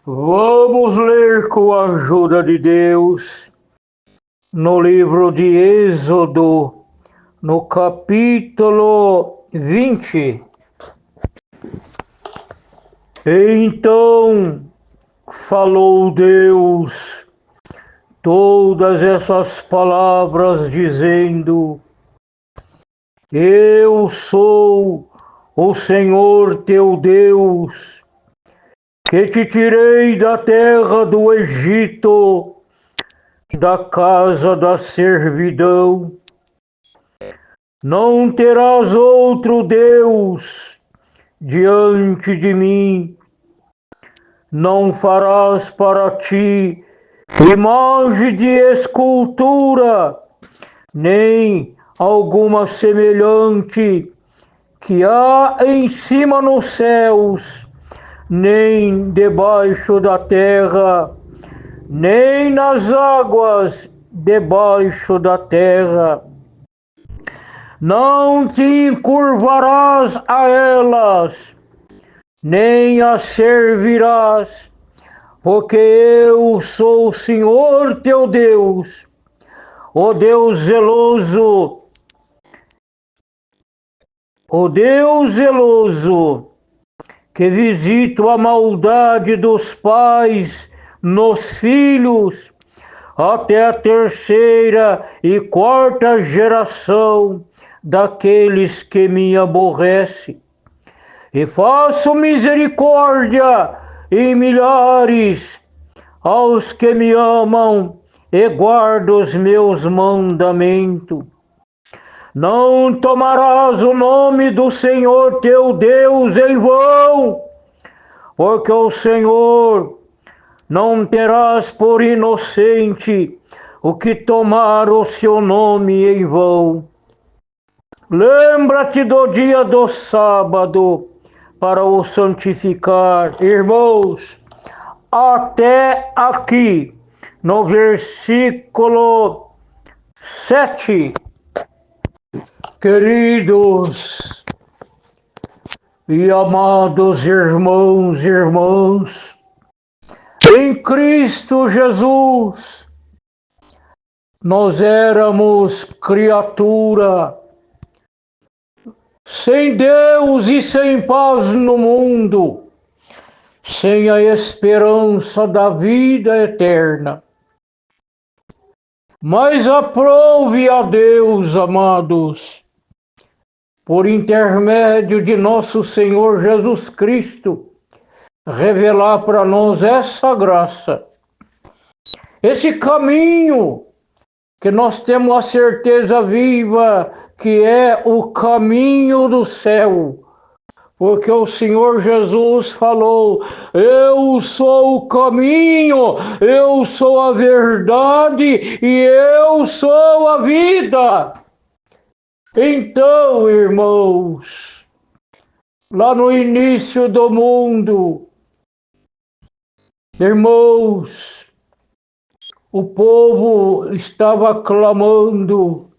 Vamos ler com a ajuda de Deus no livro de Êxodo, no capítulo 20. Então falou Deus todas essas palavras, dizendo: Eu sou o Senhor teu Deus, que te tirei da terra do Egito, da casa da servidão. Não terás outro Deus diante de mim. Não farás para ti imagem de escultura, nem alguma semelhante que há em cima nos céus, nem debaixo da terra, nem nas águas debaixo da terra. Não te encurvarás a elas, nem as servirás, porque eu sou o Senhor teu Deus, o Deus zeloso, que visito a maldade dos pais nos filhos, até a terceira e quarta geração daqueles que me aborrecem. E faço misericórdia em milhares aos que me amam e guardam os meus mandamentos. Não tomarás o nome do Senhor teu Deus em vão, porque o Senhor não terás por inocente o que tomar o seu nome em vão. Lembra-te do dia do sábado para o santificar. Irmãos, até aqui no versículo 7, queridos e amados irmãos e irmãs, em Cristo Jesus, nós éramos criatura sem Deus e sem paz no mundo, sem a esperança da vida eterna. Mas aprove a Deus, amados, por intermédio de nosso Senhor Jesus Cristo, revelar para nós essa graça, esse caminho que nós temos a certeza viva que é o caminho do céu, porque o Senhor Jesus falou: eu sou o caminho, eu sou a verdade e eu sou a vida. Então, irmãos, lá no início do mundo, irmãos, o povo estava clamando,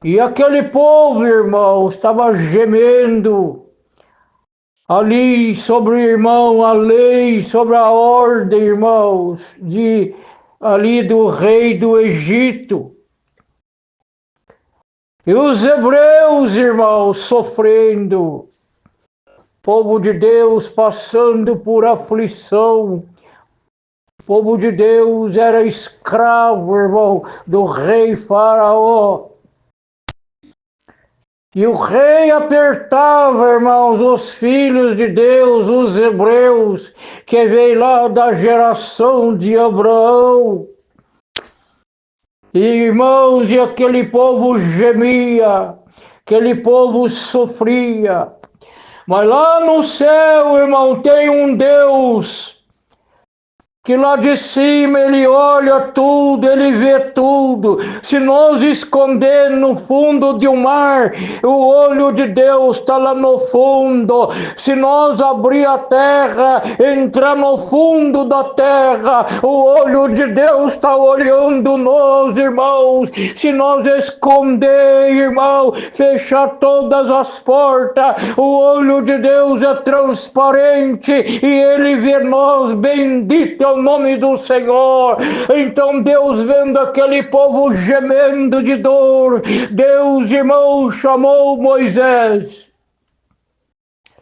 e aquele povo, irmão, estava gemendo ali sobre, irmão, a lei, sobre a ordem, irmãos, ali do rei do Egito. E os hebreus, irmãos, sofrendo, povo de Deus passando por aflição. O povo de Deus era escravo, irmão, do rei Faraó. E o rei apertava, irmãos, os filhos de Deus, os hebreus, que veio lá da geração de Abraão. E, irmãos, e aquele povo gemia, aquele povo sofria. Mas lá no céu, irmão, tem um Deus que lá de cima ele olha tudo, ele vê tudo. Se nós esconder no fundo de um mar, o olho de Deus está lá no fundo. Se nós abrir a terra, entrar no fundo da terra, o olho de Deus está olhando nós, irmãos. Se nós esconder, irmão, fechar todas as portas, o olho de Deus é transparente e ele vê nós. Bendito é o nome do Senhor. Então Deus, vendo aquele povo gemendo de dor, Deus, irmão, chamou Moisés.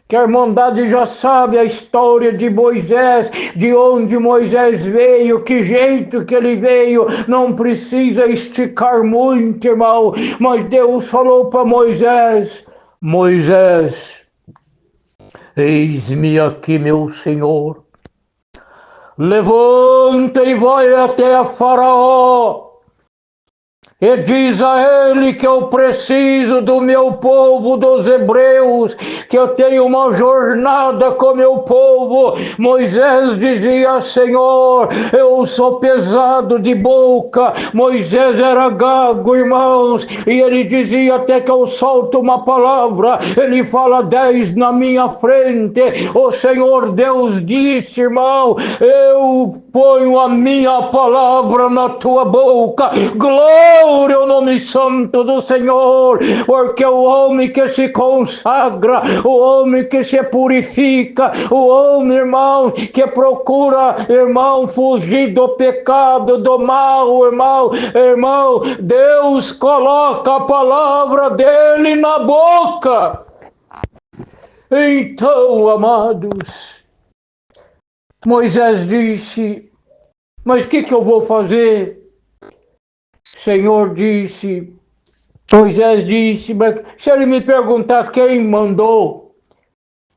Que a Irmandade já sabe a história de Moisés, de onde Moisés veio, que jeito que ele veio. Não precisa esticar muito, irmão, mas Deus falou para Moisés: Moisés, eis-me aqui, meu Senhor. Levanta e vai até a Faraó e diz a ele que eu preciso do meu povo, dos hebreus, que eu tenho uma jornada com meu povo. Moisés dizia: Senhor, eu sou pesado de boca. Moisés era gago, irmãos, e ele dizia: até que eu solto uma palavra, ele fala 10 na minha frente. O Senhor Deus disse, irmão: eu ponho a minha palavra na tua boca. Glória ao nome santo do Senhor, porque o homem que se consagra, o homem que se purifica, o homem, irmão, que procura, irmão, fugir do pecado, do mal, irmão, Deus coloca a palavra dele na boca. Então, amados, Moisés disse: mas o que eu vou fazer? Senhor disse, Moisés disse: mas se ele me perguntar quem mandou,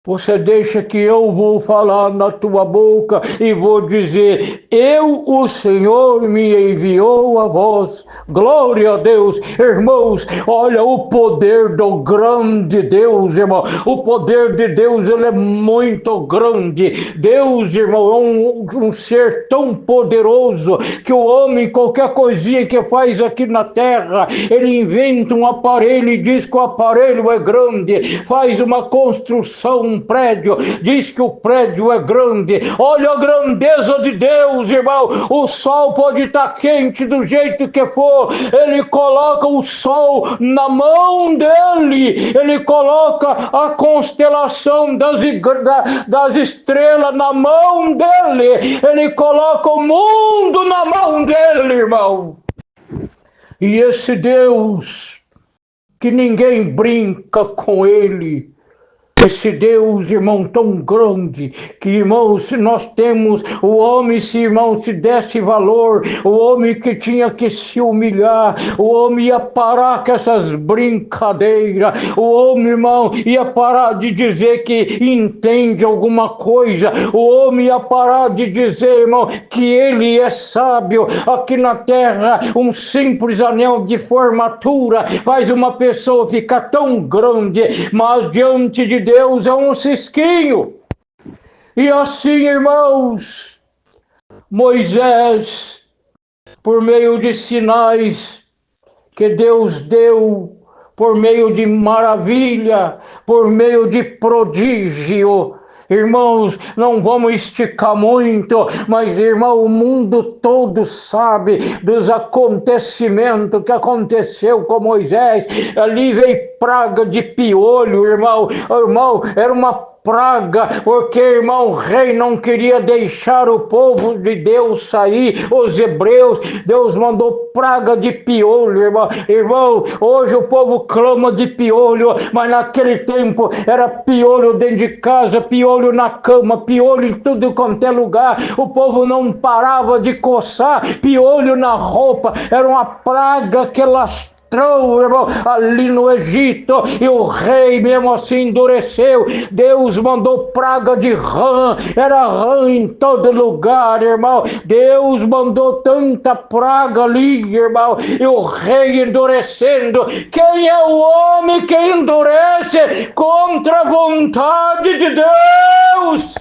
você deixa que eu vou falar na tua boca e vou dizer: eu, o Senhor, me enviou a vós. Glória a Deus. Irmãos, olha o poder do grande Deus, irmão. O poder de Deus, ele é muito grande. Deus, irmão, é um ser tão poderoso que o homem, qualquer coisinha que faz aqui na terra, ele inventa um aparelho e diz que o aparelho é grande. Faz uma construção, um prédio, diz que o prédio é grande. Olha a grandeza de Deus, irmão. O sol pode estar quente do jeito que for, ele coloca o sol na mão dele, ele coloca a constelação das estrelas na mão dele, ele coloca o mundo na mão dele, irmão. E esse Deus, que ninguém brinca com ele, esse Deus, irmão, tão grande, que, irmão, se nós temos o homem, se, irmão, se desse valor, o homem que tinha que se humilhar, o homem ia parar com essas brincadeiras, o homem, irmão, ia parar de dizer que entende alguma coisa, o homem ia parar de dizer, irmão, que ele é sábio. Aqui na terra, um simples anel de formatura faz uma pessoa ficar tão grande, mas diante de Deus é um cisquinho. E assim, irmãos, Moisés, por meio de sinais que Deus deu, por meio de maravilha, por meio de prodígio, irmãos, não vamos esticar muito, mas, irmão, o mundo todo sabe dos acontecimentos que aconteceu com Moisés. Ali veio praga de piolho, irmão, era uma praga, porque, irmão, o rei não queria deixar o povo de Deus sair, os hebreus. Deus mandou praga de piolho, irmão. Irmão, hoje o povo clama de piolho, mas naquele tempo era piolho dentro de casa, piolho na cama, piolho em tudo quanto é lugar. O povo não parava de coçar, piolho na roupa. Era uma praga que lastrou, irmão, ali no Egito, e o rei mesmo assim endureceu. Deus mandou praga de rã, era rã em todo lugar, irmão. Deus mandou tanta praga ali, irmão, e o rei endurecendo. Quem é o homem que endurece contra a vontade de Deus?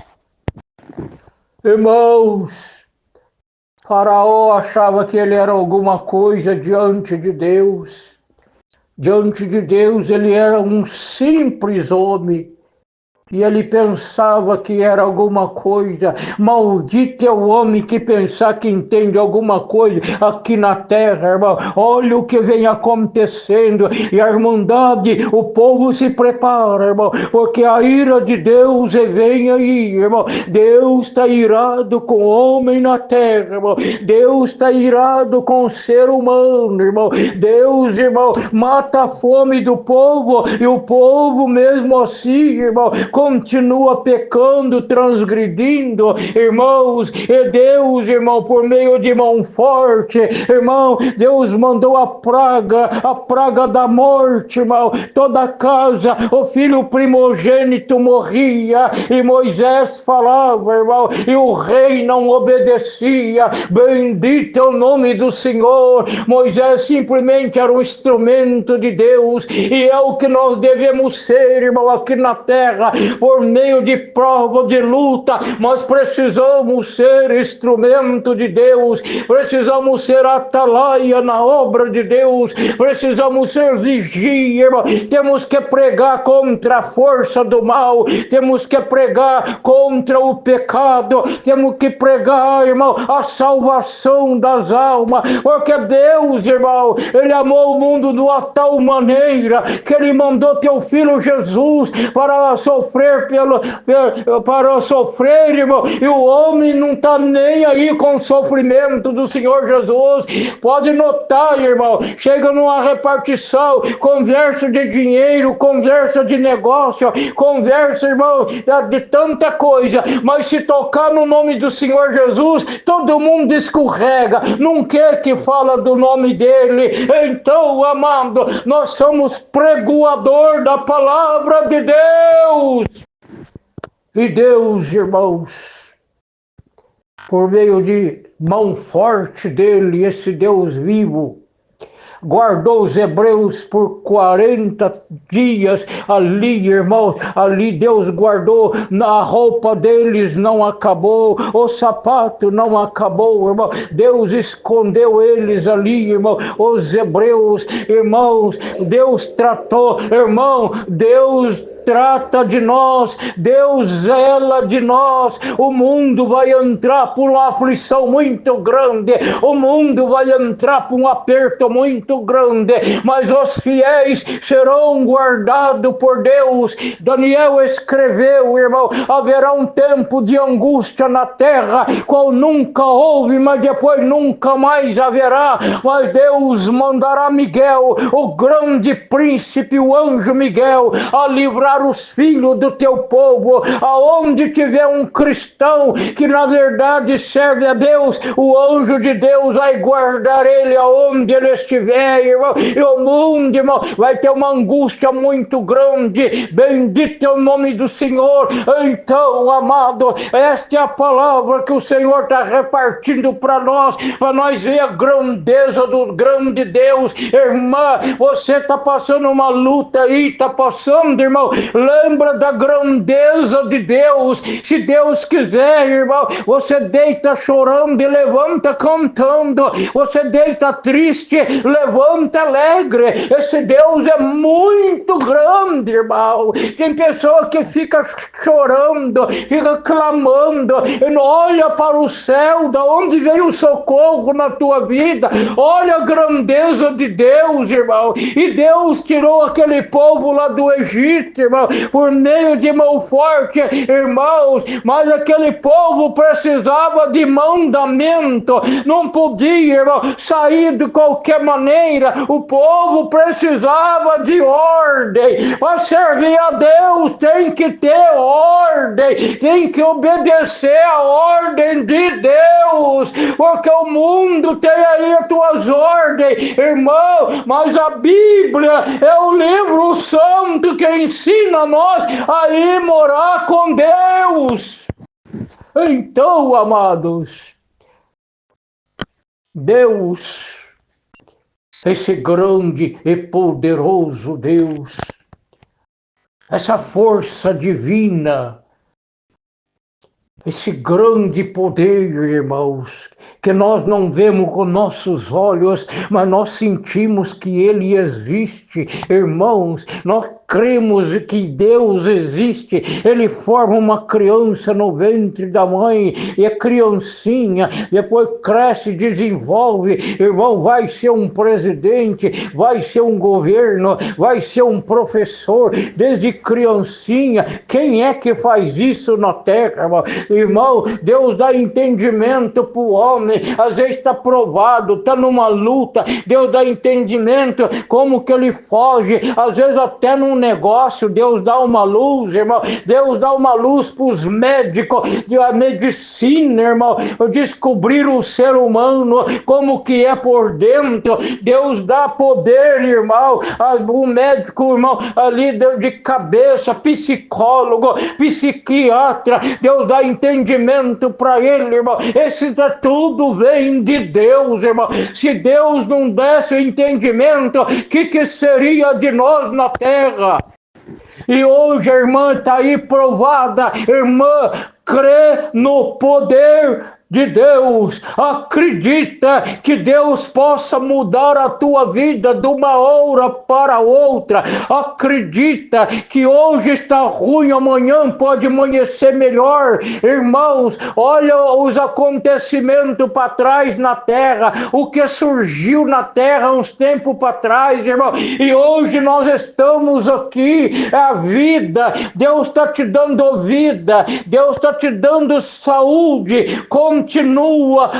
Irmãos, Faraó achava que ele era alguma coisa diante de Deus. Diante de Deus, ele era um simples homem. E ele pensava que era alguma coisa. Maldito é o homem que pensar que entende alguma coisa aqui na terra, irmão. Olha o que vem acontecendo. E a Irmandade, o povo se prepara, irmão, porque a ira de Deus vem aí, irmão. Deus está irado com o homem na terra, irmão. Deus está irado com o ser humano, irmão. Deus, irmão, mata a fome do povo e o povo mesmo assim, irmão, continua pecando, transgredindo, irmãos, e Deus, irmão, por meio de mão forte, irmão, Deus mandou a praga da morte, irmão, toda casa, o filho primogênito morria, e Moisés falava, irmão, e o rei não obedecia, bendito é o nome do Senhor. Moisés simplesmente era um instrumento de Deus, e é o que nós devemos ser, irmão, aqui na terra, por meio de prova, de luta. Nós precisamos ser instrumento de Deus, precisamos ser atalaia na obra de Deus, precisamos ser vigia, irmão. Temos que pregar contra a força do mal, temos que pregar contra o pecado, temos que pregar, irmão, a salvação das almas, porque Deus, irmão, Ele amou o mundo de uma tal maneira que Ele mandou teu Filho Jesus para sofrer para sofrer, irmão, e o homem não está nem aí com o sofrimento do Senhor Jesus. Pode notar, irmão, chega numa repartição, conversa de dinheiro, conversa de negócio, conversa, irmão, de tanta coisa, mas se tocar no nome do Senhor Jesus, todo mundo escorrega, não quer que fala do nome dele. Então, amado, nós somos pregoador da palavra de Deus. E Deus, irmãos, por meio de mão forte dele, esse Deus vivo, guardou os hebreus por 40 dias ali, irmãos, ali Deus guardou, a roupa deles não acabou, o sapato não acabou, irmão, Deus escondeu eles ali, irmão, os hebreus, irmãos, Deus tratou, irmão, Deus trata de nós, Deus zela de nós. O mundo vai entrar por uma aflição muito grande, o mundo vai entrar por um aperto muito grande, mas os fiéis serão guardados por Deus. Daniel escreveu, irmão, haverá um tempo de angústia na terra, qual nunca houve, mas depois nunca mais haverá. Mas Deus mandará Miguel, o grande príncipe, o anjo Miguel, a livrar os filhos do teu povo. Aonde tiver um cristão que na verdade serve a Deus, o anjo de Deus vai guardar ele aonde ele estiver, irmão. E o mundo, irmão, vai ter uma angústia muito grande. Bendito é o nome do Senhor. Então, amado, esta é a palavra que o Senhor está repartindo para nós ver a grandeza do grande Deus. Irmã, você está passando uma luta aí, está passando, irmão, lembra da grandeza de Deus. Se Deus quiser, irmão, você deita chorando e levanta cantando. Você deita triste, levanta alegre. Esse Deus é muito grande, irmão. Tem pessoa que fica chorando, fica clamando, e não olha para o céu, da onde veio o socorro na tua vida. Olha a grandeza de Deus, irmão. E Deus tirou aquele povo lá do Egito, irmão, por meio de mão forte, irmãos, mas aquele povo precisava de mandamento, não podia, irmão, sair de qualquer maneira. O povo precisava de ordem. Para servir a Deus tem que ter ordem, tem que obedecer a ordem de Deus, porque o mundo tem aí as tuas ordens, irmão, mas a Bíblia é o livro santo que ensina a nós a ir morar com Deus. Então, amados, Deus, esse grande e poderoso Deus, essa força divina, esse grande poder, irmãos, que nós não vemos com nossos olhos, mas nós sentimos que Ele existe. Irmãos, nós cremos que Deus existe. Ele forma uma criança no ventre da mãe, e a criancinha depois cresce, desenvolve, irmão, vai ser um presidente, vai ser um governo, vai ser um professor, desde criancinha. Quem é que faz isso na terra, irmão? Irmão, Deus dá entendimento para o homem, às vezes está provado, está numa luta, Deus dá entendimento como que ele foge, às vezes até num negócio, Deus dá uma luz, irmão, Deus dá uma luz para os médicos, a medicina, irmão, descobrir o ser humano, como que é por dentro, Deus dá poder, irmão, o médico, irmão, ali de cabeça, psicólogo, psiquiatra, Deus dá entendimento para ele, irmão, esse tudo vem de Deus, irmão, se Deus não desse o entendimento, o que seria de nós na terra? E hoje a irmã está aí provada, irmã, crê no poder de Deus, acredita que Deus possa mudar a tua vida de uma hora para outra, acredita que hoje está ruim, amanhã pode amanhecer melhor. Irmãos, olha os acontecimentos para trás na terra, o que surgiu na terra uns tempos para trás, irmão, e hoje nós estamos aqui, é a vida, Deus está te dando vida, Deus está te dando saúde, continua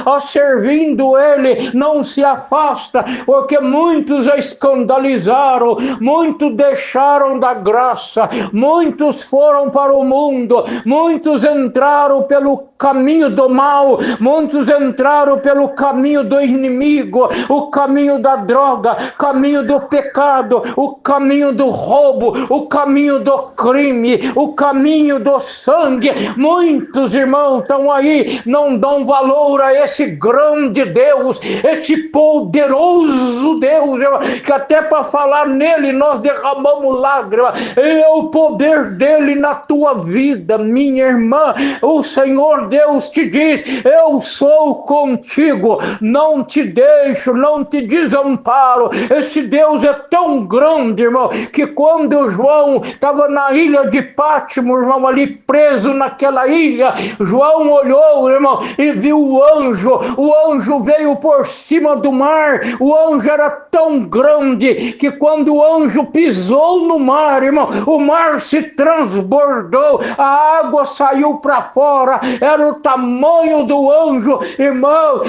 a servindo Ele, não se afasta, porque muitos a escandalizaram, muitos deixaram da graça, muitos foram para o mundo, muitos entraram pelo caminho do mal, muitos entraram pelo caminho do inimigo, o caminho da droga, caminho do pecado, o caminho do roubo, o caminho do crime, o caminho do sangue. Muitos irmãos estão aí, não dão valor a esse grande Deus, esse poderoso Deus, que até para falar nele nós derramamos lágrimas. É o poder dele na tua vida, minha irmã. O Senhor Deus te diz: eu sou contigo, não te deixo, não te desamparo. Esse Deus é tão grande, irmão, que quando João estava na ilha de Pátmos, irmão, ali preso naquela ilha, João olhou, irmão, e viu o anjo veio por cima do mar, o anjo era tão grande que quando o anjo pisou no mar, irmão, o mar se transbordou, a água saiu para fora, era o tamanho do anjo, irmão.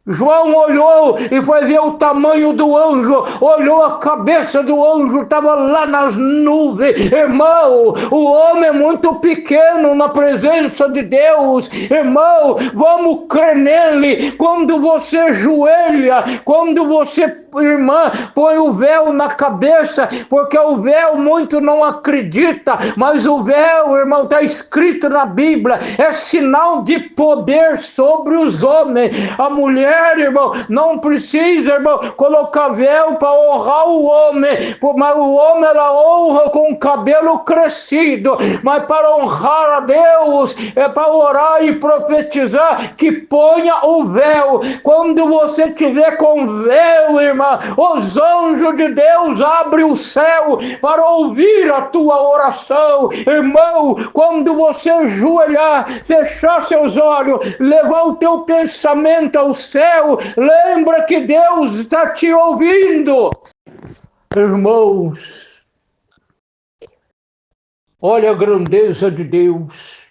João olhou e foi ver o tamanho do anjo, olhou a cabeça do anjo, estava lá nas nuvens. Irmão, o homem é muito pequeno na presença de Deus. Irmão, vamos crer nele. Quando você ajoelha, quando você, irmã, põe o véu na cabeça, porque o véu muito não acredita, mas o véu, irmão, está escrito na Bíblia, é sinal de poder sobre os homens. A mulher, irmão, não precisa, irmão, colocar véu para honrar o homem, mas o homem ela honra com o cabelo crescido, mas para honrar a Deus é para orar e profetizar que ponha o véu. Quando você tiver com véu, irmão, os anjos de Deus abrem o céu para ouvir a tua oração. Irmão, quando você ajoelhar, fechar seus olhos, levar o teu pensamento ao céu, lembra que Deus está te ouvindo. Irmãos, olha a grandeza de Deus.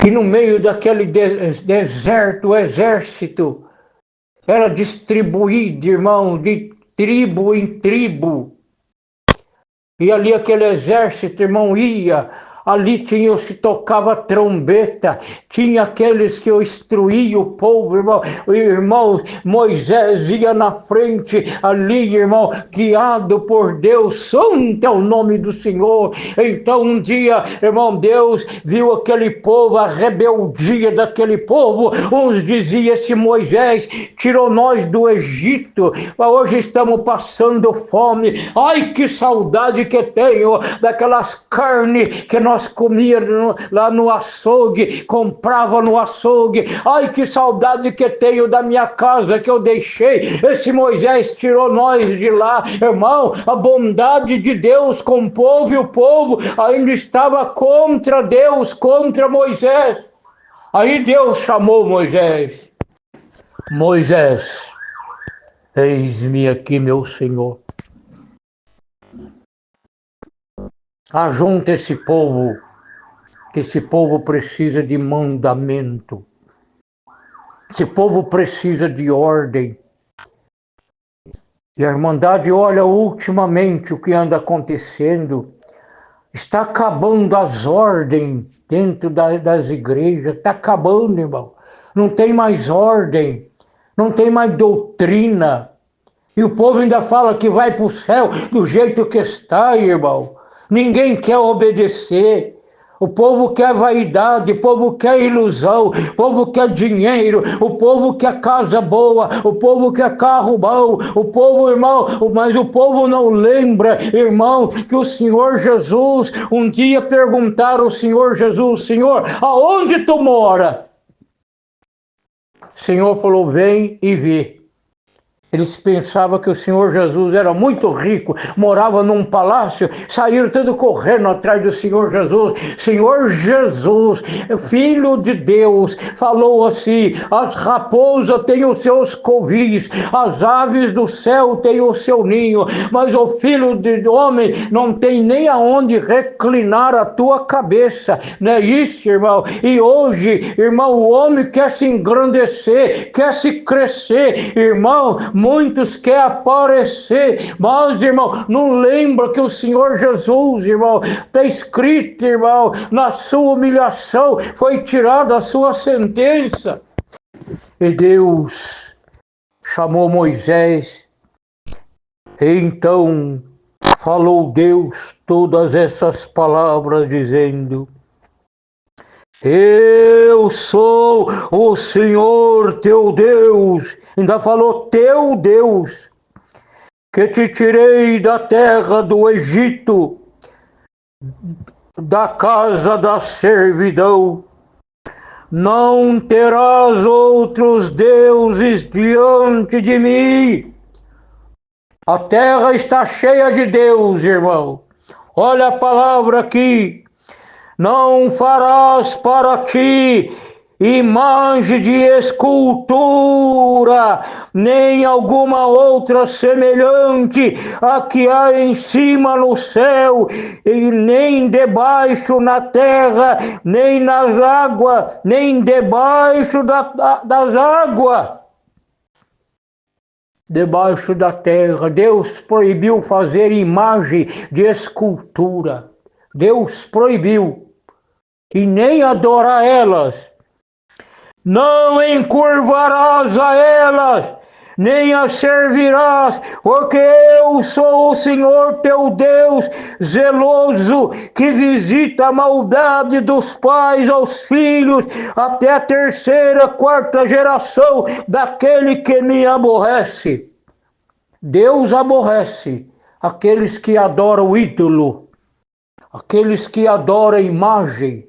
E no meio daquele deserto, o exército era distribuído, irmão, de tribo em tribo. E ali aquele exército, irmão, ia. Ali tinha os que tocavam trombeta, tinha aqueles que instruíam o povo, irmão. Irmão, Moisés ia na frente, ali, irmão, guiado por Deus, santo é o nome do Senhor. Então um dia, irmão, Deus viu aquele povo, a rebeldia daquele povo. Uns diziam: esse Moisés tirou nós do Egito, mas hoje estamos passando fome. Ai, que saudade que tenho daquelas carnes que nós nós comíamos lá no açougue, comprava no açougue. Ai, que saudade que tenho da minha casa que eu deixei. Esse Moisés tirou nós de lá. Irmão, a bondade de Deus com o povo, e o povo ainda estava contra Deus, contra Moisés. Aí Deus chamou Moisés. Moisés, eis-me aqui, meu Senhor. Ajunta esse povo, que esse povo precisa de mandamento. Esse povo precisa de ordem. E a Irmandade olha ultimamente o que anda acontecendo. Está acabando as ordens dentro das igrejas. Está acabando, irmão. Não tem mais ordem. Não tem mais doutrina. E o povo ainda fala que vai para o céu do jeito que está, irmão. Ninguém quer obedecer. O povo quer vaidade, o povo quer ilusão, o povo quer dinheiro, o povo quer casa boa, o povo quer carro bom, o povo, irmão, mas o povo não lembra, irmão, que o Senhor Jesus, um dia perguntaram ao Senhor Jesus, Senhor, aonde tu mora? O Senhor falou, vem e vê. Eles pensavam que o Senhor Jesus era muito rico, morava num palácio, saíram tudo correndo atrás do Senhor Jesus. Senhor Jesus, Filho de Deus, falou assim, as raposas têm os seus covis, as aves do céu têm o seu ninho, mas o Filho do homem não tem nem aonde reclinar a tua cabeça. Não é isso, irmão? E hoje, irmão, o homem quer se engrandecer, quer se crescer, irmão. Muitos querem aparecer, mas, irmão, não lembra que o Senhor Jesus, irmão, está escrito, irmão, na sua humilhação foi tirada a sua sentença. E Deus chamou Moisés, e então falou Deus todas essas palavras, dizendo, eu sou o Senhor teu Deus, ainda falou teu Deus, que te tirei da terra do Egito, da casa da servidão. Não terás outros deuses diante de mim. A terra está cheia de Deus, irmão. Olha a palavra aqui. Não farás para ti imagem de escultura, nem alguma outra semelhante a que há em cima no céu, e nem debaixo na terra, nem nas águas, nem debaixo das águas. Debaixo da terra, Deus proibiu fazer imagem de escultura. Deus proibiu. E nem adorar elas, não encurvarás a elas, nem as servirás, porque eu sou o Senhor teu Deus, zeloso, que visita a maldade dos pais aos filhos, até a terceira, quarta geração daquele que me aborrece. Deus aborrece aqueles que adoram o ídolo, aqueles que adoram a imagem.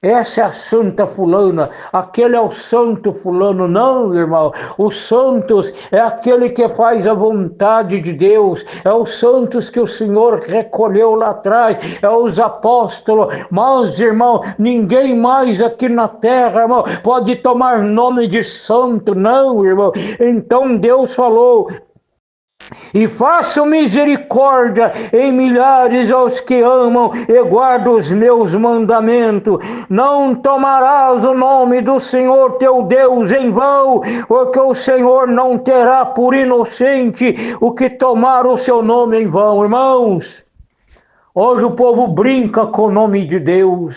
Essa é a santa fulana, aquele é o santo fulano. Não, irmão, os santos é aquele que faz a vontade de Deus, é os santos que o Senhor recolheu lá atrás, é os apóstolos. Mas, irmão, ninguém mais aqui na terra, irmão, pode tomar nome de santo, não, irmão. Então Deus falou, e faço misericórdia em milhares aos que amam e guardam os meus mandamentos. Não tomarás o nome do Senhor teu Deus em vão, porque o Senhor não terá por inocente o que tomar o seu nome em vão. Irmãos, hoje o povo brinca com o nome de Deus,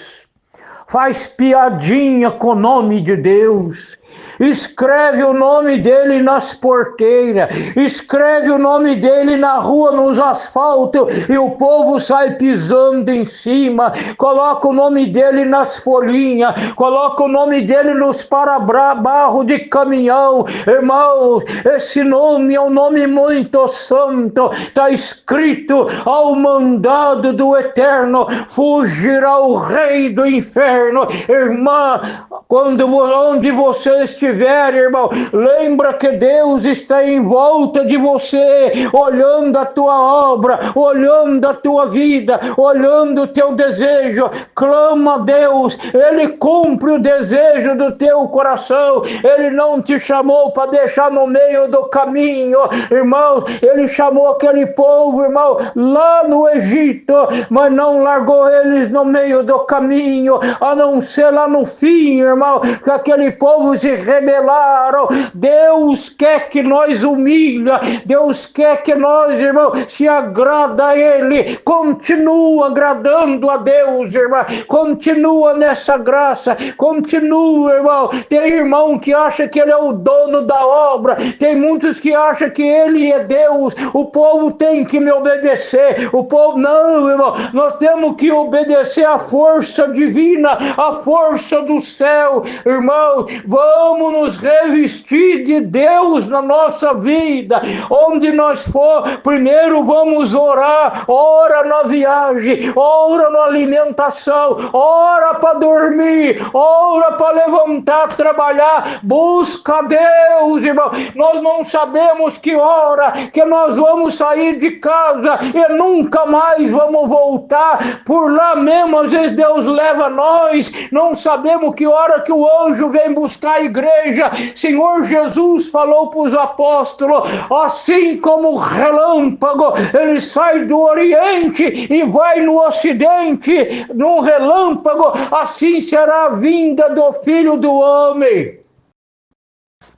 faz piadinha com o nome de Deus. Escreve o nome dele nas porteiras, escreve o nome dele na rua, nos asfaltos, e o povo sai pisando em cima. Coloca o nome dele nas folhinhas, coloca o nome dele nos para-barro de caminhão. Irmãos, esse nome é um nome muito santo. Está escrito: ao mandado do Eterno fugirá o rei do inferno. Irmã, onde você estiver, irmão, lembra que Deus está em volta de você, olhando a tua obra, olhando a tua vida, olhando o teu desejo. Clama a Deus, Ele cumpre o desejo do teu coração. Ele não te chamou para deixar no meio do caminho, irmão. Ele chamou aquele povo, irmão, lá no Egito, mas não largou eles no meio do caminho, a não ser lá no fim, irmão, que aquele povo se rebelaram. Deus quer que nós humilha, Deus quer que nós, irmão, se agrada a Ele. Continua agradando a Deus, irmão, continua nessa graça, continua, irmão. Tem irmão que acha que ele é o dono da obra, tem muitos que acham que ele é Deus, o povo tem que me obedecer, o povo não, irmão, nós temos que obedecer à força divina, à força do céu, irmão. Vamos nos revestir de Deus na nossa vida, onde nós for. Primeiro vamos orar, ora na viagem, ora na alimentação, ora para dormir, ora para levantar, trabalhar. Busca Deus, irmão. Nós não sabemos que hora que nós vamos sair de casa e nunca mais vamos voltar. Por lá mesmo, às vezes Deus leva nós, não sabemos que hora que o anjo vem buscar a igreja. Senhor Jesus falou para os apóstolos: assim como o relâmpago, ele sai do oriente e vai no ocidente, num relâmpago, assim será a vinda do Filho do Homem.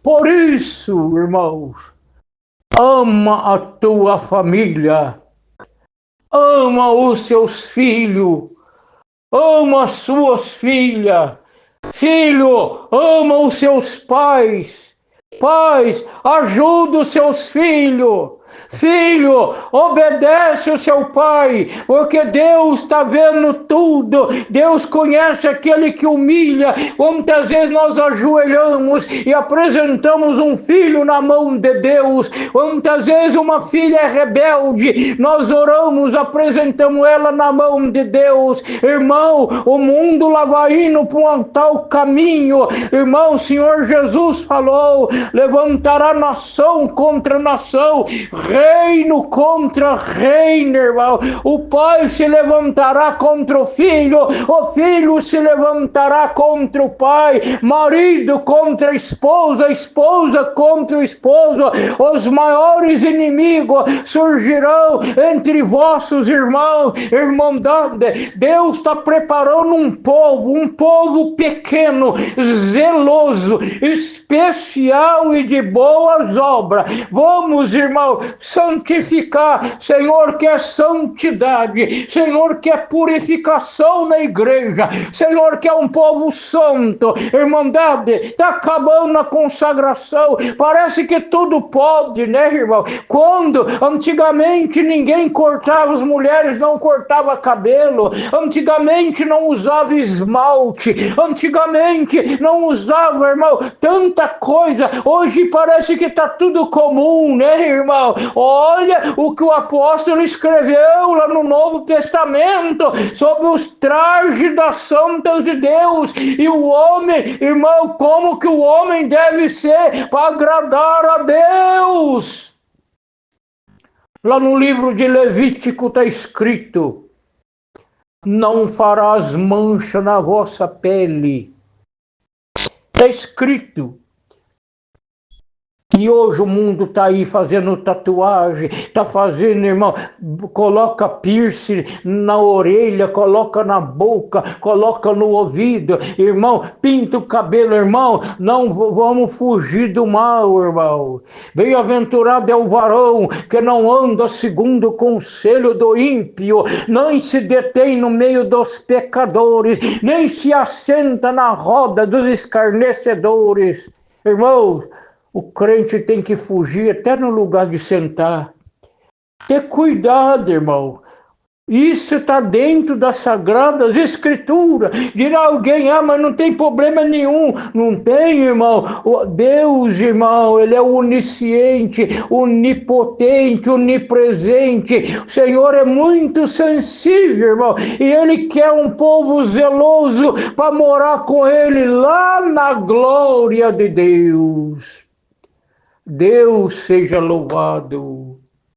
Por isso, irmãos, ama a tua família, ama os seus filhos, ama as suas filhas. Filho, ama os seus pais. Pais, ajuda os seus filhos. Filho, obedece o seu pai, porque Deus está vendo tudo. Deus conhece aquele que humilha. Muitas vezes nós ajoelhamos e apresentamos um filho na mão de Deus. Muitas vezes uma filha é rebelde, nós oramos, apresentamos ela na mão de Deus. Irmão, o mundo lá vai indo para um tal caminho. Irmão, o Senhor Jesus falou: levantará nação contra nação, reino contra reino, irmão. O pai se levantará contra o filho se levantará contra o pai, marido contra a esposa contra o esposo. Os maiores inimigos surgirão entre vossos irmãos. Irmandade, Deus está preparando um povo pequeno, zeloso, especial e de boas obras. Vamos, irmão, santificar. Senhor quer santidade, Senhor quer purificação na igreja, Senhor quer um povo santo. Irmandade, está acabando a consagração, parece que tudo pode, né, irmão? Quando antigamente ninguém cortava, as mulheres não cortavam cabelo, antigamente não usava esmalte, antigamente não usava, irmão, tanta coisa. Hoje parece que está tudo comum, né, irmão? Olha o que o apóstolo escreveu lá no Novo Testamento sobre os trajes das santas de Deus. E o homem, irmão, como que o homem deve ser para agradar a Deus? Lá no livro de Levítico está escrito: não farás mancha na vossa pele. Está escrito. E hoje o mundo está aí fazendo tatuagem, está fazendo, irmão, coloca piercing na orelha, coloca na boca, coloca no ouvido, irmão, pinta o cabelo, irmão. Não vamos fugir do mal, irmão. Bem-aventurado é o varão que não anda segundo o conselho do ímpio, nem se detém no meio dos pecadores, nem se assenta na roda dos escarnecedores. Irmãos, o crente tem que fugir até no lugar de sentar. Ter cuidado, irmão. Isso está dentro das Sagradas Escrituras. Dirá alguém, mas não tem problema nenhum. Não tem, irmão. Deus, irmão, Ele é onisciente, onipotente, onipresente. O Senhor é muito sensível, irmão. E Ele quer um povo zeloso para morar com Ele lá na glória de Deus. Deus seja louvado.